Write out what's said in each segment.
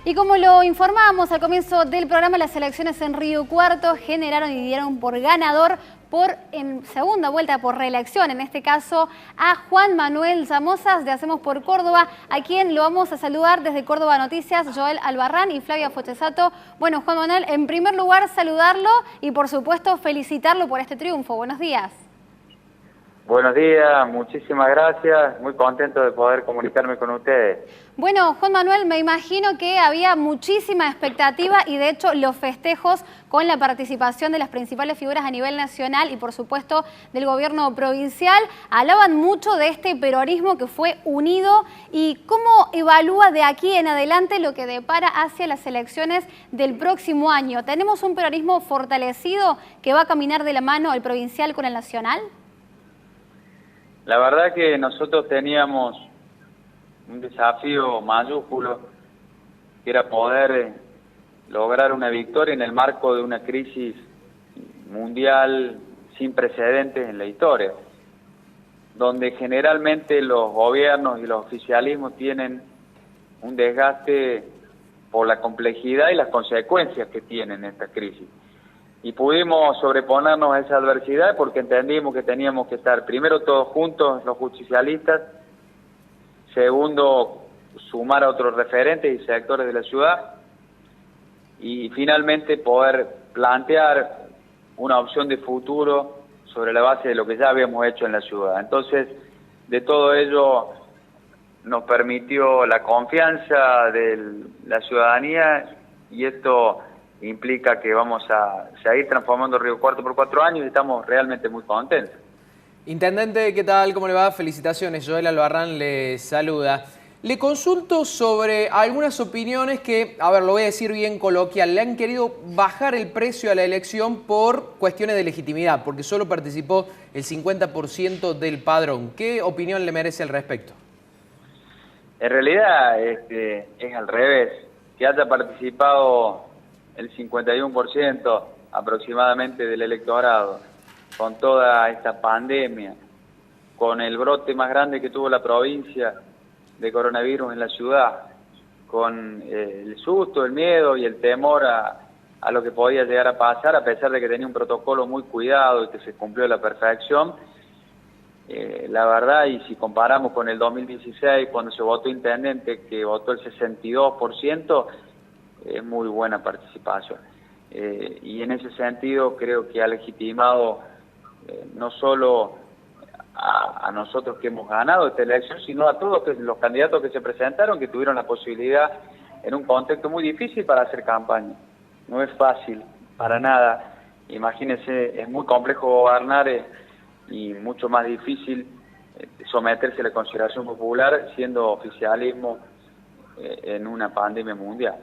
Y como lo informábamos al comienzo del programa, las elecciones en Río Cuarto generaron y dieron por ganador en segunda vuelta por reelección, en este caso a Juan Manuel Samosas de Hacemos por Córdoba, a quien lo vamos a saludar desde Córdoba Noticias, Joel Albarrán y Flavia Fochesato. Bueno, Juan Manuel, en primer lugar saludarlo y por supuesto felicitarlo por este triunfo. Buenos días. Buenos días, muchísimas gracias, muy contento de poder comunicarme con ustedes. Bueno, Juan Manuel, me imagino que había muchísima expectativa y de hecho los festejos con la participación de las principales figuras a nivel nacional y por supuesto del gobierno provincial hablaban mucho de este peronismo que fue unido. ¿Y cómo evalúa de aquí en adelante lo que depara hacia las elecciones del próximo año? ¿Tenemos un peronismo fortalecido que va a caminar de la mano el provincial con el nacional? La verdad que nosotros teníamos un desafío mayúsculo, que era poder lograr una victoria en el marco de una crisis mundial sin precedentes en la historia, donde generalmente los gobiernos y los oficialismos tienen un desgaste por la complejidad y las consecuencias que tienen esta crisis. Y pudimos sobreponernos a esa adversidad porque entendimos que teníamos que estar primero todos juntos, los justicialistas, segundo, sumar a otros referentes y sectores de la ciudad, y finalmente poder plantear una opción de futuro sobre la base de lo que ya habíamos hecho en la ciudad. Entonces, de todo ello nos permitió la confianza de la ciudadanía, y esto implica que vamos a seguir transformando Río Cuarto por 4 años y estamos realmente muy contentos. Intendente, ¿qué tal? ¿Cómo le va? Felicitaciones. Joel Albarrán le saluda. Le consulto sobre algunas opiniones que, a ver, lo voy a decir bien coloquial, le han querido bajar el precio a la elección por cuestiones de legitimidad, porque solo participó el 50% del padrón. ¿Qué opinión le merece al respecto? En realidad es al revés. Que haya participado el 51% aproximadamente del electorado, con toda esta pandemia, con el brote más grande que tuvo la provincia de coronavirus en la ciudad, con el susto, el miedo y el temor a lo que podía llegar a pasar, a pesar de que tenía un protocolo muy cuidado y que se cumplió a la perfección. La verdad, y si comparamos con el 2016, cuando se votó intendente, que votó el 62%, es muy buena participación. Y en ese sentido creo que ha legitimado no solo a nosotros que hemos ganado esta elección, sino a todos los candidatos que se presentaron, que tuvieron la posibilidad en un contexto muy difícil para hacer campaña. No es fácil, para nada. Imagínense, es muy complejo gobernar y mucho más difícil someterse a la consideración popular siendo oficialismo en una pandemia mundial.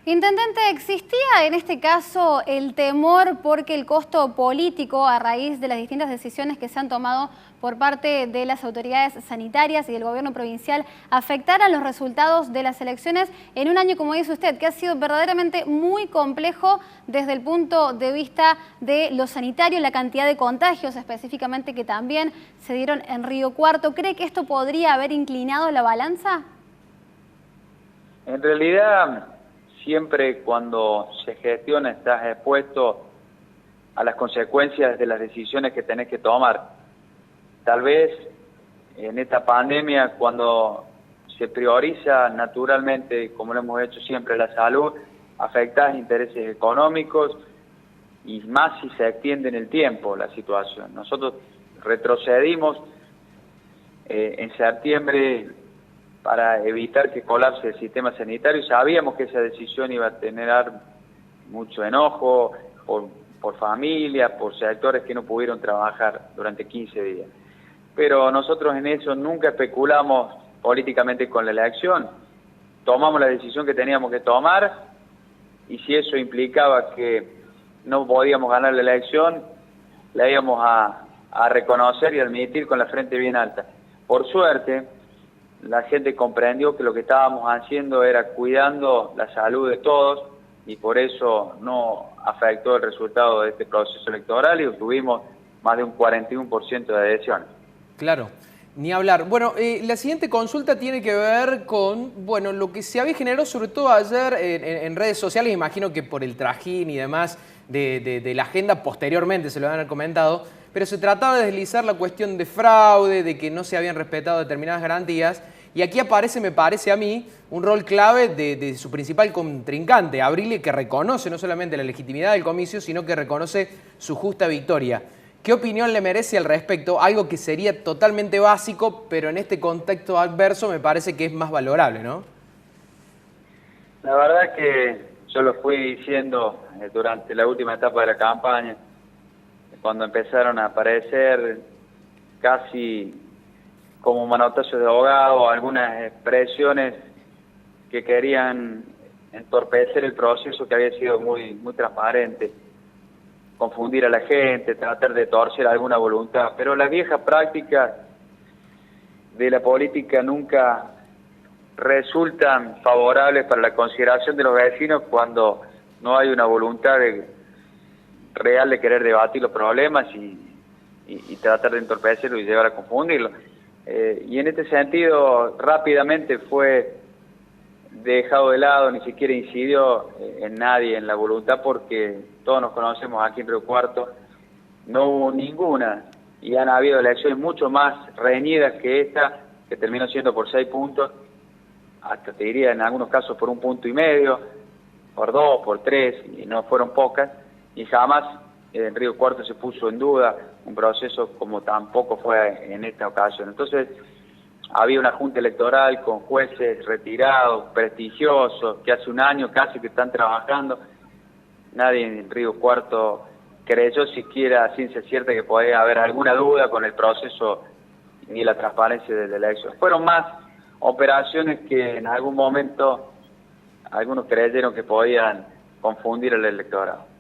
Intendente, ¿existía en este caso el temor porque el costo político a raíz de las distintas decisiones que se han tomado por parte de las autoridades sanitarias y del gobierno provincial afectaran los resultados de las elecciones en un año, como dice usted, que ha sido verdaderamente muy complejo desde el punto de vista de lo sanitario, la cantidad de contagios específicamente que también se dieron en Río Cuarto? ¿Cree que esto podría haber inclinado la balanza? En realidad, siempre cuando se gestiona estás expuesto a las consecuencias de las decisiones que tenés que tomar. Tal vez en esta pandemia, cuando se prioriza naturalmente, como lo hemos hecho siempre, la salud, afecta intereses económicos y más si se extiende en el tiempo la situación. Nosotros retrocedimos en septiembre para evitar que colapse el sistema sanitario. Sabíamos que esa decisión iba a generar mucho enojo por familias, por sectores que no pudieron trabajar durante 15 días. Pero nosotros en eso nunca especulamos políticamente con la elección. Tomamos la decisión que teníamos que tomar, y si eso implicaba que no podíamos ganar la elección, la íbamos a reconocer y admitir con la frente bien alta. Por suerte, la gente comprendió que lo que estábamos haciendo era cuidando la salud de todos, y por eso no afectó el resultado de este proceso electoral y obtuvimos más de un 41% de adhesiones. Claro. Ni hablar. Bueno, la siguiente consulta tiene que ver con, bueno, lo que se había generado sobre todo ayer en redes sociales, imagino que por el trajín y demás de la agenda, posteriormente se lo han comentado, pero se trataba de deslizar la cuestión de fraude, de que no se habían respetado determinadas garantías, y aquí aparece, me parece a mí, un rol clave de su principal contrincante, Abrile, que reconoce no solamente la legitimidad del comicio, sino que reconoce su justa victoria. ¿Qué opinión le merece al respecto? Algo que sería totalmente básico, pero en este contexto adverso me parece que es más valorable, ¿no? La verdad que yo lo fui diciendo durante la última etapa de la campaña, cuando empezaron a aparecer casi como manotazos de ahogado, algunas expresiones que querían entorpecer el proceso que había sido muy transparente, confundir a la gente, tratar de torcer alguna voluntad, pero las viejas prácticas de la política nunca resultan favorables para la consideración de los vecinos cuando no hay una voluntad real de querer debatir los problemas y tratar de entorpecerlo y llevar a confundirlo. Y en este sentido rápidamente fue dejado de lado, ni siquiera incidió en nadie, en la voluntad, porque todos nos conocemos aquí en Río Cuarto, no hubo ninguna, y han habido elecciones mucho más reñidas que esta, que terminó siendo por 6 puntos, hasta te diría en algunos casos por 1,5 puntos, por 2, por 3, y no fueron pocas, y jamás en Río Cuarto se puso en duda un proceso como tampoco fue en esta ocasión. Entonces, había una junta electoral con jueces retirados, prestigiosos, que hace un año casi que están trabajando. Nadie en Río Cuarto creyó siquiera a ciencia cierta que podía haber alguna duda con el proceso ni la transparencia de la elección. Fueron más operaciones que en algún momento algunos creyeron que podían confundir al electorado.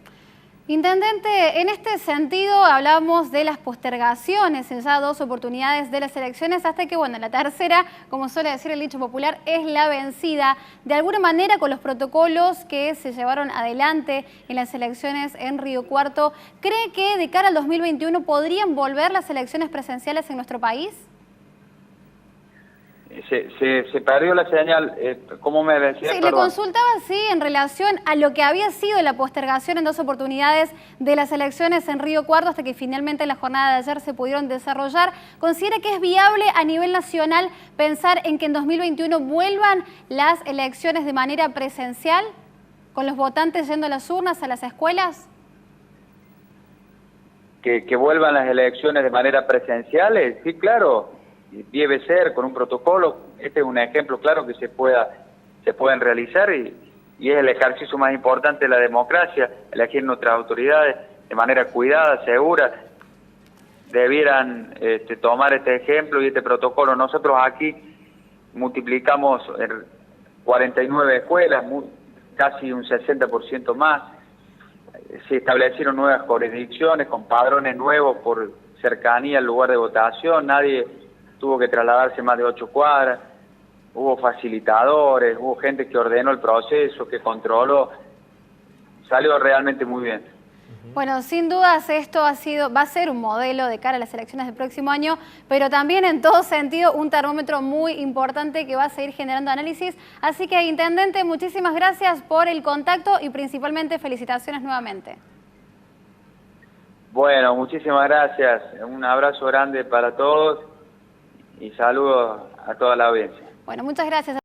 Intendente, en este sentido hablamos de las postergaciones en ya 2 oportunidades de las elecciones hasta que, bueno, la tercera, como suele decir el dicho popular, es la vencida. De alguna manera, con los protocolos que se llevaron adelante en las elecciones en Río Cuarto, ¿cree que de cara al 2021 podrían volver las elecciones presenciales en nuestro país? Se perdió la señal. ¿Cómo me decía? Sí, Perdón. le consultaba sí en relación a lo que había sido la postergación en 2 oportunidades de las elecciones en Río Cuarto hasta que finalmente en la jornada de ayer se pudieron desarrollar. ¿Considera que es viable a nivel nacional pensar en que en 2021 vuelvan las elecciones de manera presencial, con los votantes yendo a las urnas, a las escuelas? Que vuelvan las elecciones de manera presencial, sí, claro. Debe ser con un protocolo. Este es un ejemplo claro que se pueden realizar y es el ejercicio más importante de la democracia, elegir nuestras autoridades de manera cuidada, segura. Debieran tomar este ejemplo y este protocolo. Nosotros aquí multiplicamos 49 escuelas, casi un 60% más. Se establecieron nuevas jurisdicciones con padrones nuevos por cercanía al lugar de votación. Nadie tuvo que trasladarse más de 8 cuadras, hubo facilitadores, hubo gente que ordenó el proceso, que controló, salió realmente muy bien. Bueno, sin dudas esto va a ser un modelo de cara a las elecciones del próximo año, pero también en todo sentido un termómetro muy importante que va a seguir generando análisis. Así que, Intendente, muchísimas gracias por el contacto y principalmente felicitaciones nuevamente. Bueno, muchísimas gracias, un abrazo grande para todos y saludos a toda la audiencia. Bueno, muchas gracias.